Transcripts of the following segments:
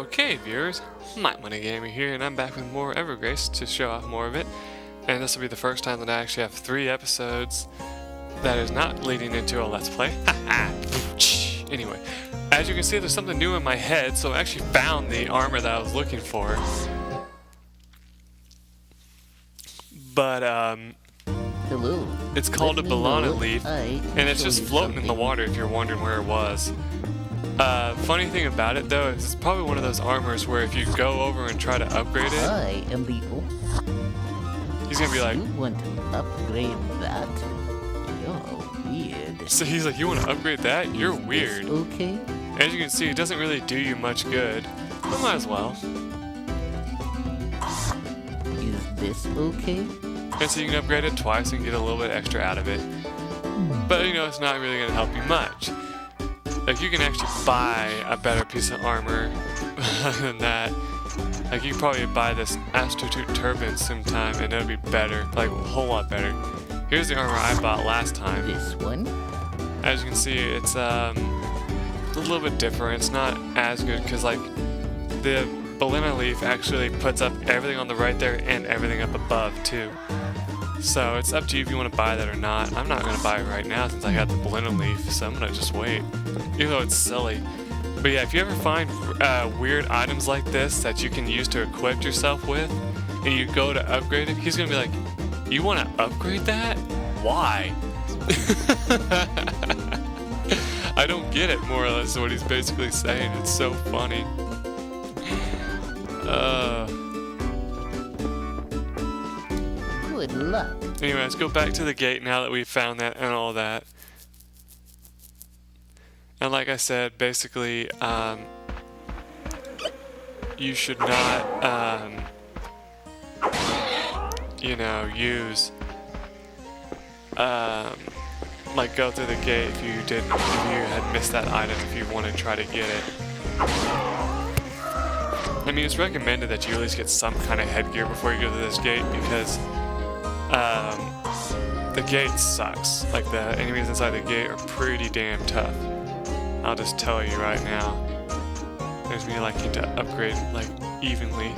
Okay, viewers, MikeMoneyGMR here, and I'm back with more Evergrace to show off more of it. And this will be the first time that I actually have 3 episodes that is not leading into a Let's Play. Anyway, as you can see, there's something new in my head, so I actually found the armor that I was looking for. But, Hello. it's called a banana leaf, and it's just floating in the water if you're wondering where it was. Funny thing about it though is it's probably one of those armors where if you go over and try to upgrade it, I am the he's gonna be like, You want to upgrade that? You're weird. so he's like, you want to upgrade that? You're Is weird. this okay? As you can see, it doesn't really do you much good, but might as well. Is this okay? And so you can upgrade it twice and get a little bit extra out of it. But you know, it's not really gonna help you much. Like, you can actually buy a better piece of armor than that. Like, you can probably buy this Astute Turban sometime and it'll be better, like a whole lot better. Here's the armor I bought last time. This one? As you can see, it's a little bit different. It's not as good because, like, the banana leaf actually puts up everything on the right there and everything up above too. So it's up to you if you want to buy that or not. I'm not going to buy it right now since I got the banana leaf, so I'm going to just wait. Even though it's silly. But yeah, if you ever find weird items like this that you can use to equip yourself with, and you go to upgrade it, he's going to be like, you want to upgrade that? Why? I don't get it, more or less, what he's basically saying. It's so funny. Good luck. Anyway, let's go back to the gate now that we've found that and all that. And like I said, basically, you should not, you know, use, like, go through the gate if you had missed that item, if you want to try to get it. I mean, it's recommended that you at least get some kind of headgear before you go to this gate because, the gate sucks. Like, the enemies inside the gate are pretty damn tough. I'll just tell you right now. There's me liking to upgrade, like, evenly.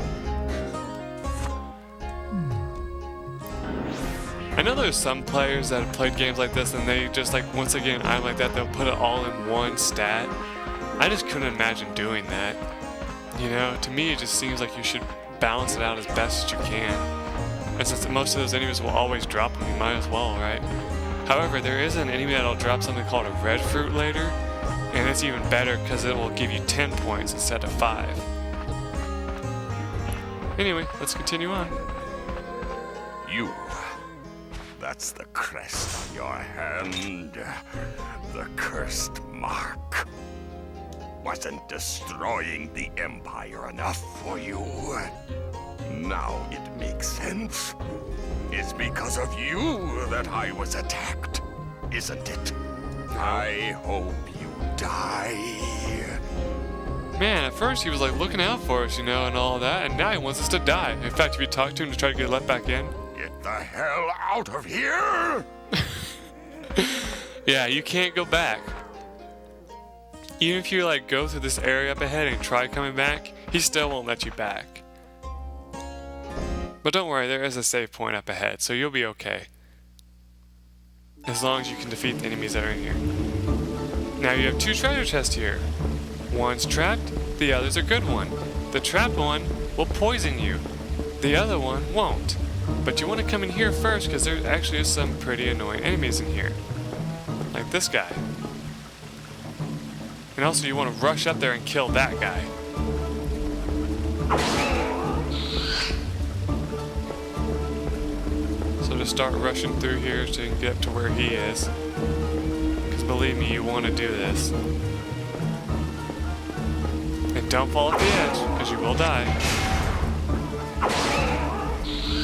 I know there's some players that have played games like this and they just, like, once again, I'm like that, they'll put it all in one stat. I just couldn't imagine doing that. You know, to me it just seems like you should balance it out as best as you can. And since most of those enemies will always drop them, you might as well, right? However, there is an enemy that'll drop something called a red fruit later, and it's even better because it will give you 10 points instead of 5. Anyway, let's continue on. You. That's the crest on your hand. The cursed mark. Wasn't destroying the Empire enough for you? Now it makes sense. It's because of you that I was attacked, isn't it? I hope you die. Man, at first he was like looking out for us, you know, and all that, and now he wants us to die. In fact, if you talk to him to try to get let back in. Get the hell out of here! Yeah, you can't go back. Even if you like go through this area up ahead and try coming back, he still won't let you back. But don't worry, there is a save point up ahead, so you'll be okay. As long as you can defeat the enemies that are in here. Now you have 2 treasure chests here. One's trapped, the other's a good one. The trapped one will poison you. The other one won't. But you want to come in here first because there actually is some pretty annoying enemies in here. Like this guy. And also you want to rush up there and kill that guy. So just start rushing through here so you can get up to where he is. Because believe me, you want to do this. And don't fall off the edge, because you will die.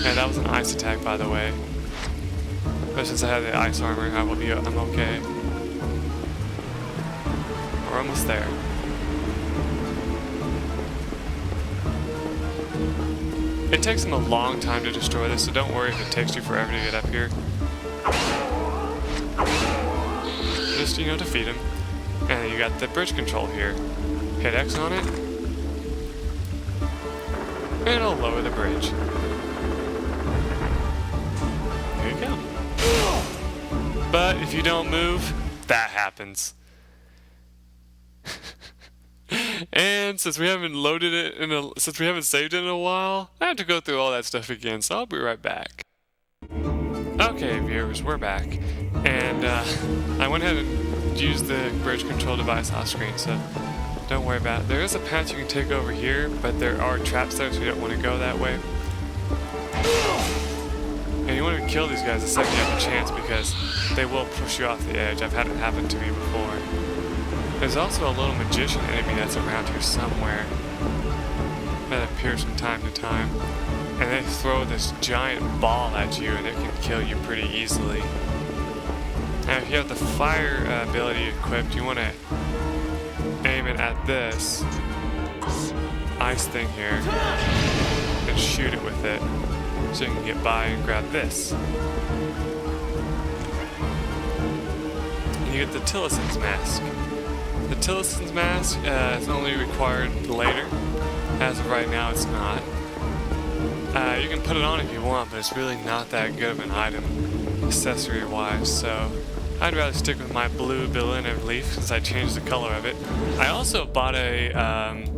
And that was an ice attack, by the way. But since I have the ice armor, I'm okay. We're almost there. It takes him a long time to destroy this, so don't worry if it takes you forever to get up here. Just, you know, defeat him. And then you got the bridge control here. Hit X on it, and it'll lower the bridge. There you go. But if you don't move, that happens. And since we haven't loaded it since we haven't saved it in a while, I have to go through all that stuff again, so I'll be right back. Okay, viewers, we're back. And I went ahead and used the bridge control device off screen, so don't worry about it. There is a path you can take over here, but there are traps there, so you don't want to go that way. And you want to kill these guys the second you have a chance, because they will push you off the edge. I've had it happen to me before. There's also a little magician enemy that's around here somewhere that appears from time to time. And they throw this giant ball at you, and it can kill you pretty easily. Now if you have the fire ability equipped, you want to aim it at this ice thing here and shoot it with it so you can get by and grab this. And you get the Tillison's mask. The Tillison's mask is only required later. As of right now, it's not. You can put it on if you want, but it's really not that good of an item accessory-wise, so I'd rather stick with my blue Berliner leaf since I changed the color of it. I also bought a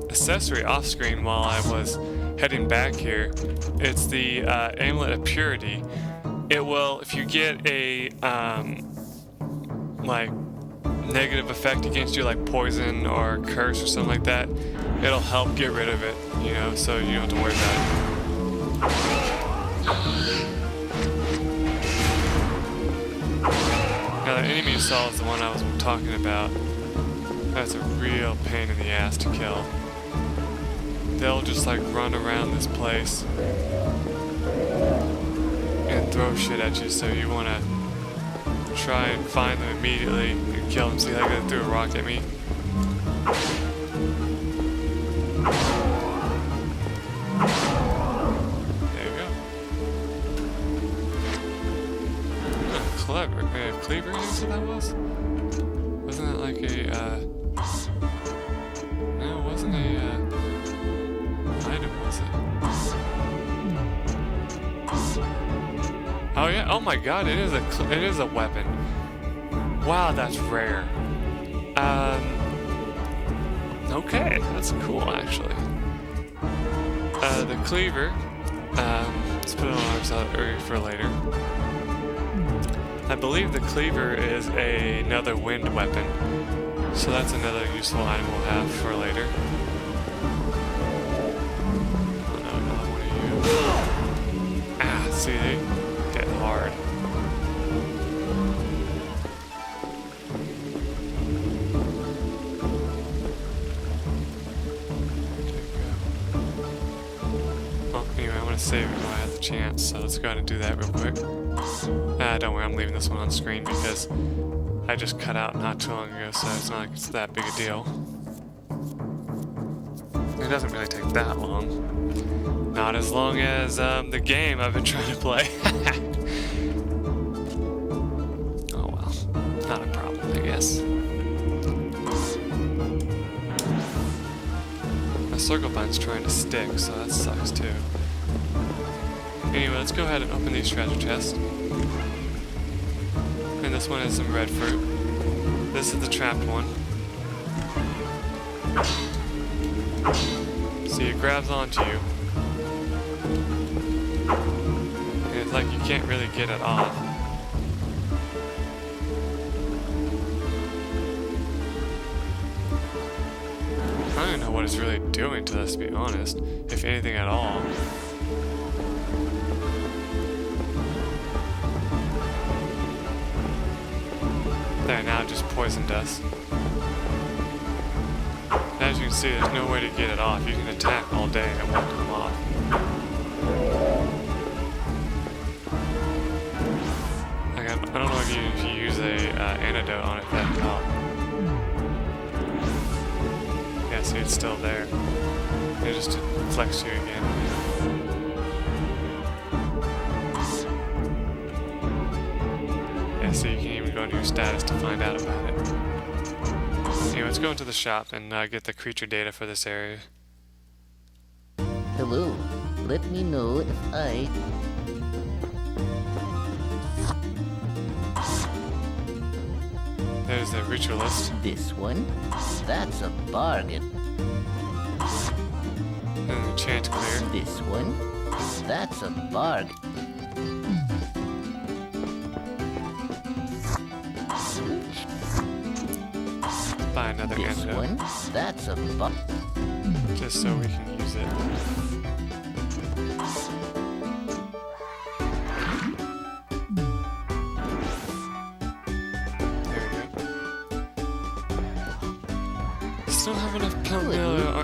accessory off-screen while I was heading back here. It's the Amulet of Purity. It will, if you get a like negative effect against you, like poison or curse or something like that, it'll help get rid of it, you know, so you don't have to worry about it. Now the enemy you saw is the one I was talking about. That's a real pain in the ass to kill. They'll just like run around this place and throw shit at you, so you want to try and find them immediately and kill them. See how they threw a rock at me? Clever. Cleaver, that's what that was? Wasn't that like a, no, it wasn't a, item, was it? Oh yeah, oh my god, it is a weapon. Wow, that's rare. Okay, that's cool, actually. The cleaver, let's put it on our for later. I believe the cleaver is another wind weapon, so that's another useful item we'll have for later. Oh no, another one of you. Ah, see, they hit hard. Well, anyway, I want to save it while I have the chance, so let's go ahead and do that real quick. Don't worry, I'm leaving this one on screen because I just cut out not too long ago, so it's not like it's that big a deal. It doesn't really take that long. Not as long as the game I've been trying to play. Oh well, not a problem, I guess. My circle button's trying to stick, so that sucks too. Anyway, let's go ahead and open these treasure chests. And this one has some red fruit. This is the trapped one. See, it grabs onto you. And it's like you can't really get it off. I don't even know what it's really doing to us, to be honest. If anything at all. There, now it just poisoned us. As you can see, there's no way to get it off. You can attack all day and it won't come off. Like, I don't know if you use a antidote on it, that can help. Yeah, see, it's still there. It just flex you again. So you can even go into your status to find out about it. Anyway, let's go into the shop and get the creature data for this area. Hello. let me know if I... There's the ritualist. This one? That's a bargain. And the chant clear. This one? That's a bargain. Buy another This antidote. one? That's a bargain. Just so we can use it. There we go. Still have enough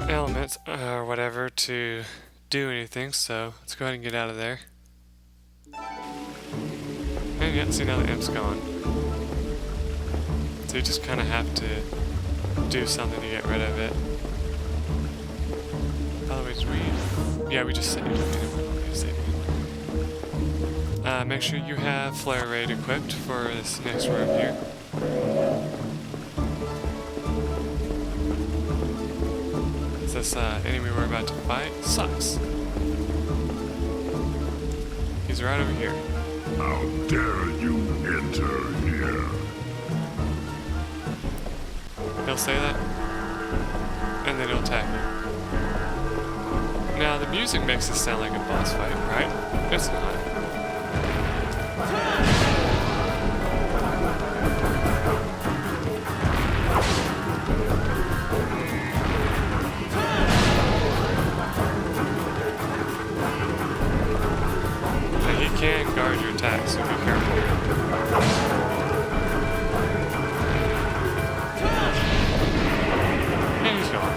elements or whatever to do anything, so let's go ahead and get out of there. And yeah, see, now the imp's gone. So you just kind of have to do something to get rid of it. By the way, did we... Yeah, we just saved it. We saved it. Make sure you have Flare Raid equipped for this next room here. This enemy we're about to fight sucks. He's right over here. How dare you enter here? He'll say that, and then he'll attack you. Now, the music makes it sound like a boss fight, right? It's not. Now, he can guard your attacks, so be careful. And he's gone.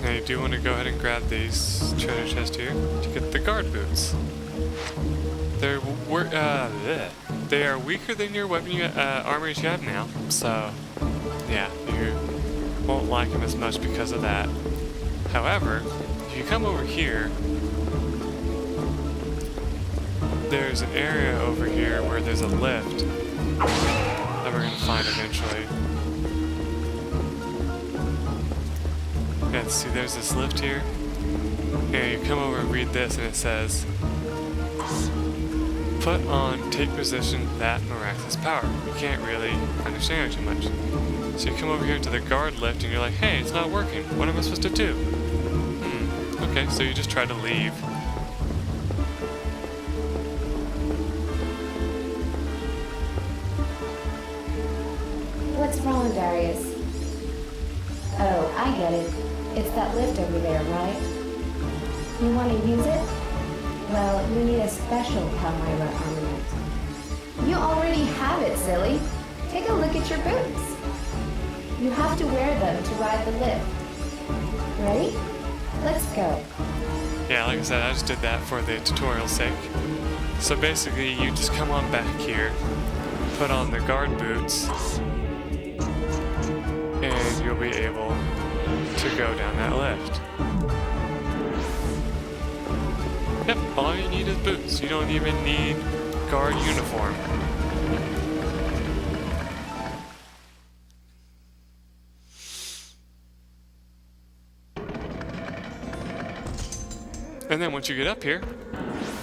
Now you do want to go ahead and grab these treasure chests here to get the guard boots. They are weaker than your weapon armors you have now, so yeah, you won't like them as much because of that. However, if you come over here, there's an area over here where there's a lift that we're going to find eventually. Yeah, see, there's this lift here. And you come over and read this, and it says, put on, take position, that miraculous power. You can't really understand it too much. So you come over here to the guard lift, and you're like, hey, it's not working. What am I supposed to do? Okay, so you just try to leave. What's wrong, Darius? Oh, I get it. It's that lift over there, right? You want to use it? Well, you need a special Palmyra armament. You already have it, silly. Take a look at your boots. You have to wear them to ride the lift. Ready? Let's go. Yeah, like I said, I just did that for the tutorial's sake. So basically, you just come on back here, put on the guard boots, and you'll be able to go down that lift. Yep, all you need is boots. You don't even need guard uniform. And then once you get up here,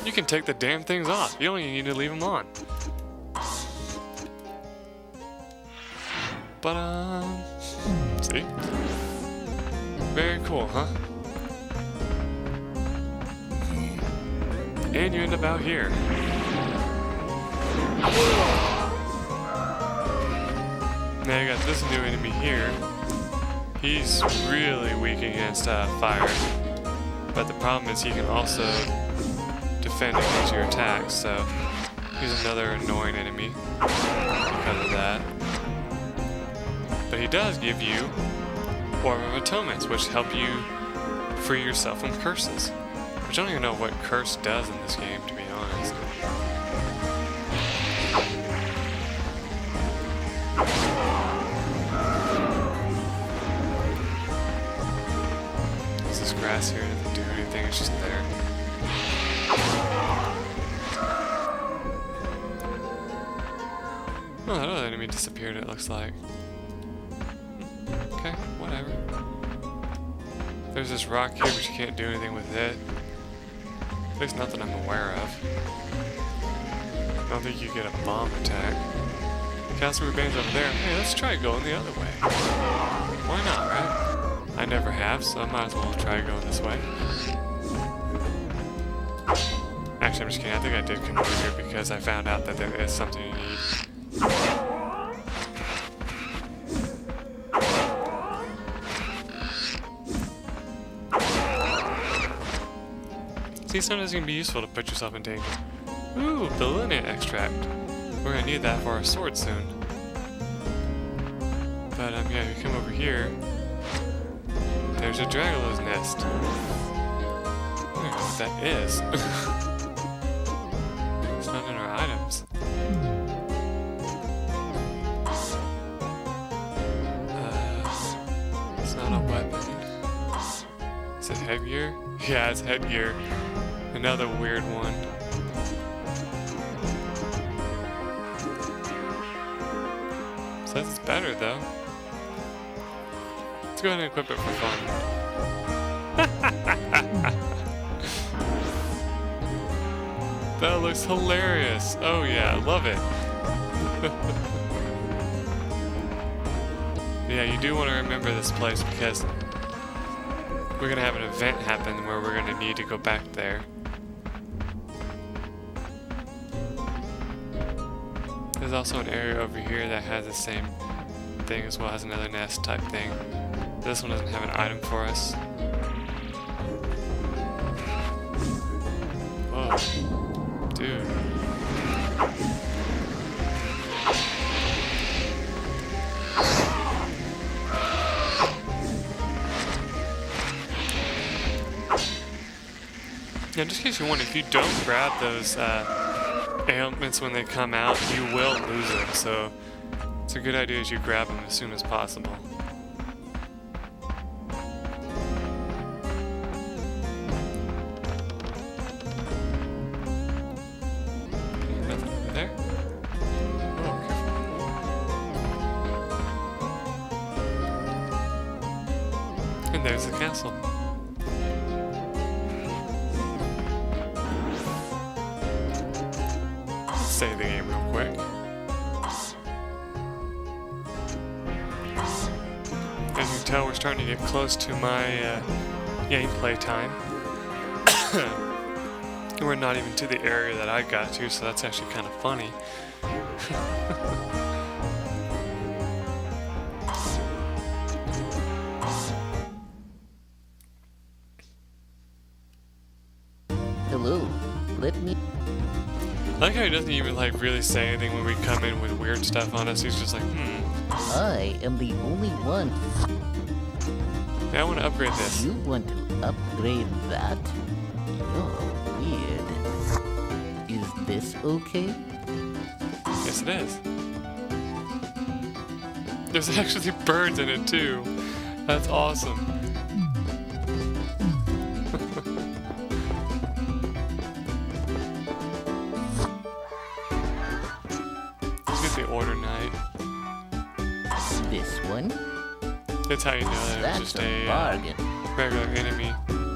you can take the damn things off. You don't even need to leave them on. But, see? Very cool, huh? And you end up out here. Now you got this new enemy here. He's really weak against fire. But the problem is he can also defend against your attacks, so he's another annoying enemy because of that. But he does give you Orb of Atonements, which help you free yourself from curses. Which I don't even know what curse does in this game, to be honest. Is this grass here? Doesn't do anything, it's just there. Oh, that other enemy disappeared, it looks like. Okay, whatever. There's this rock here, but you can't do anything with it. At least nothing I'm aware of. I don't think you get a bomb attack. Castle remains over there. Hey, let's try going the other way. Why not, right? I never have, so I might as well try going this way. Actually, I'm just kidding. I think I did come over here because I found out that there is something you need. See, sometimes it can be useful to put yourself in danger. Ooh, the linnet extract. We're gonna need that for our sword soon. But yeah, if you come over here, there's a Dragolo's nest. I don't know what that is. It's not in our items. It's not a weapon. Is it headgear? Yeah, it's headgear. Another weird one. So that's better though. Let's go ahead and equip it for fun. That looks hilarious. Oh yeah, I love it. Yeah, you do want to remember this place because we're going to have an event happen where we're going to need to go back there. There's also an area over here that has the same thing as well as another nest type thing. This one doesn't have an item for us. Whoa. Dude. Now, just in case you wonder, if you don't grab those ailments when they come out, you will lose them. So it's a good idea as you grab them as soon as possible. Nothing over there. Oh, careful. And there's the castle. Save the game real quick. As you can tell, we're starting to get close to my gameplay time. We're not even to the area that I got to, so that's actually kind of funny. Hello, let me... I like how he doesn't even like really say anything when we come in with weird stuff on us. He's just like, I am the only one. Hey, I want to upgrade this. You want to upgrade that? You're weird. Is this okay? Yes, it is. There's actually birds in it too. That's awesome. The order night. This one? That's how you know that it was That's just a bargain. regular enemy.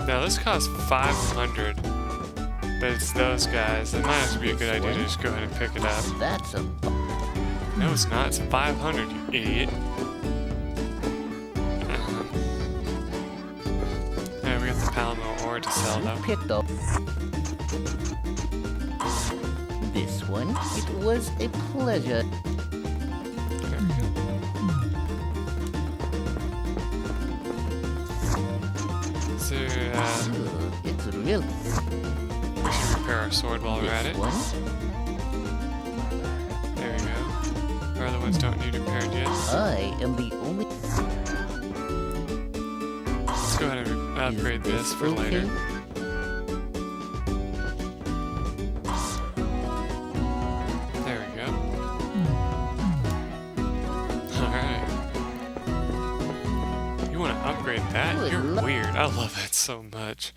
Now this costs 500, but it's those guys. It might have to be a good idea to just go ahead and pick it up. That's a... No, it's not. It's 500, you idiot. Yeah, we got the Palomar ore to sell though. Picked up. This one? It was a pleasure. There we go. So, It's real. we should repair our sword while we're at This it. one? There we go. Our other ones don't need repaired yet. I am the only... Let's go ahead and upgrade Is this for okay? later. There we go. Alright. You want to upgrade that? Good You're luck. weird. I love it so much.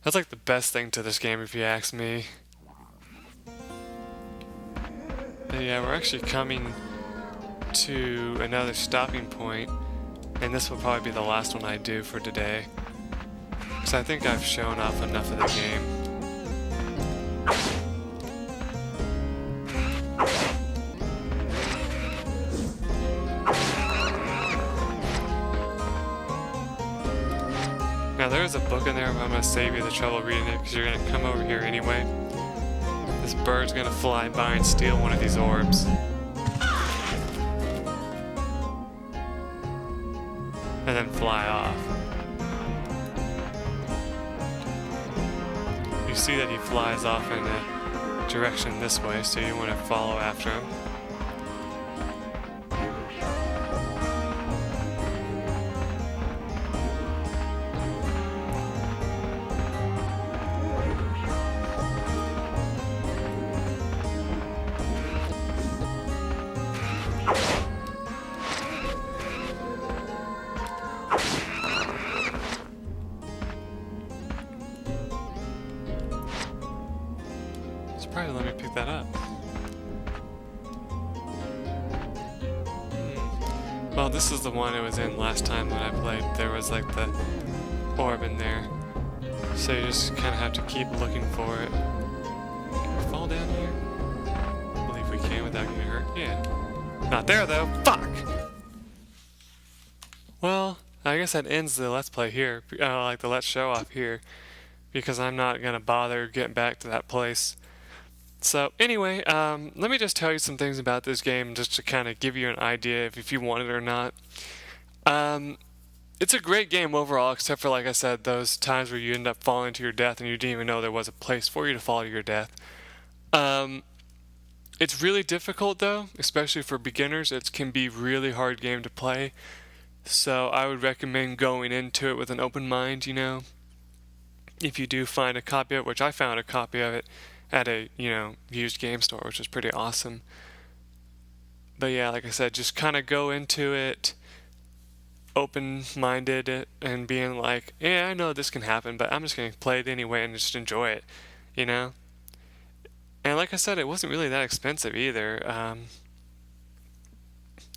That's like the best thing to this game if you ask me. yeah, we're actually coming to another stopping point, and this will probably be the last one I do for today. Because I think I've shown off enough of the game. Now there is a book in there, but I'm going to save you the trouble reading it because you're going to come over here anyway. This bird's going to fly by and steal one of these orbs. And then fly off. You see that he flies off in a direction this way, so you want to follow after him. Probably let me pick that up. Well, this is the one it was in last time that I played. There was like the orb in there. So you just kind of have to keep looking for it. Can we fall down here? I believe we can without getting hurt. Yeah. Not there though. Fuck! Well, I guess that ends the Let's Play here. Like the Let's Show Off here. Because I'm not going to bother getting back to that place. So anyway, let me just tell you some things about this game just to kind of give you an idea if you want it or not. It's a great game overall, except for, like I said, those times where you end up falling to your death and you didn't even know there was a place for you to fall to your death. It's really difficult though, especially for beginners. It can be a really hard game to play. So I would recommend going into it with an open mind, you know. If you do find a copy of it, which I found a copy of it at a, used game store, which is pretty awesome. But yeah, like I said, just kind of go into it open-minded and being like, yeah, I know this can happen, but I'm just going to play it anyway and just enjoy it, you know? And like I said, it wasn't really that expensive either.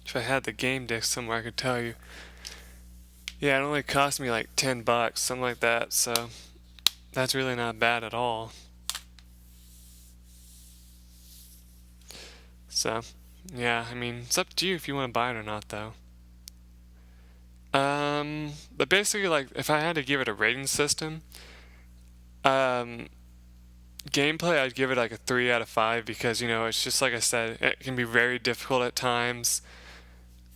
If I had the game disc somewhere, I could tell you. Yeah, it only cost me like $10, something like that, so that's really not bad at all. So, yeah, I mean, it's up to you if you want to buy it or not, though. But basically, like, if I had to give it a rating system, gameplay, I'd give it like a 3 out of 5 because, it's just like I said, it can be very difficult at times.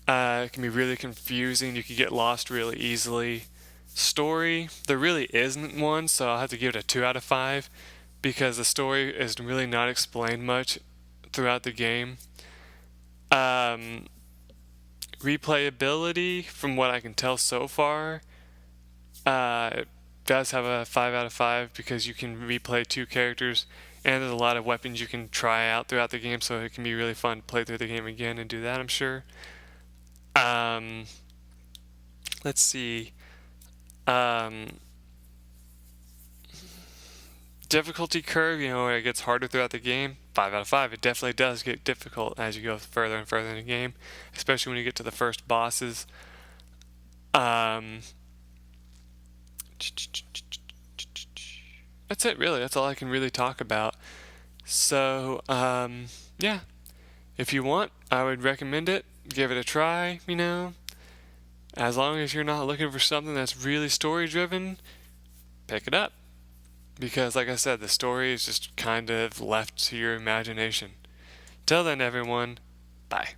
It can be really confusing. You can get lost really easily. Story, there really isn't one, so I'll have to give it a 2 out of 5 because the story is really not explained much throughout the game. Replayability, from what I can tell so far, it does have a 5 out of 5 because you can replay 2 characters and there's a lot of weapons you can try out throughout the game, so it can be really fun to play through the game again and do that, I'm sure. Let's see. Difficulty curve, it gets harder throughout the game. 5 out of 5. It definitely does get difficult as you go further and further in the game, especially when you get to the first bosses. That's it, really. That's all I can really talk about. So, yeah. If you want, I would recommend it. Give it a try, As long as you're not looking for something that's really story-driven, pick it up. Because, like I said, the story is just kind of left to your imagination. Till then, everyone, bye.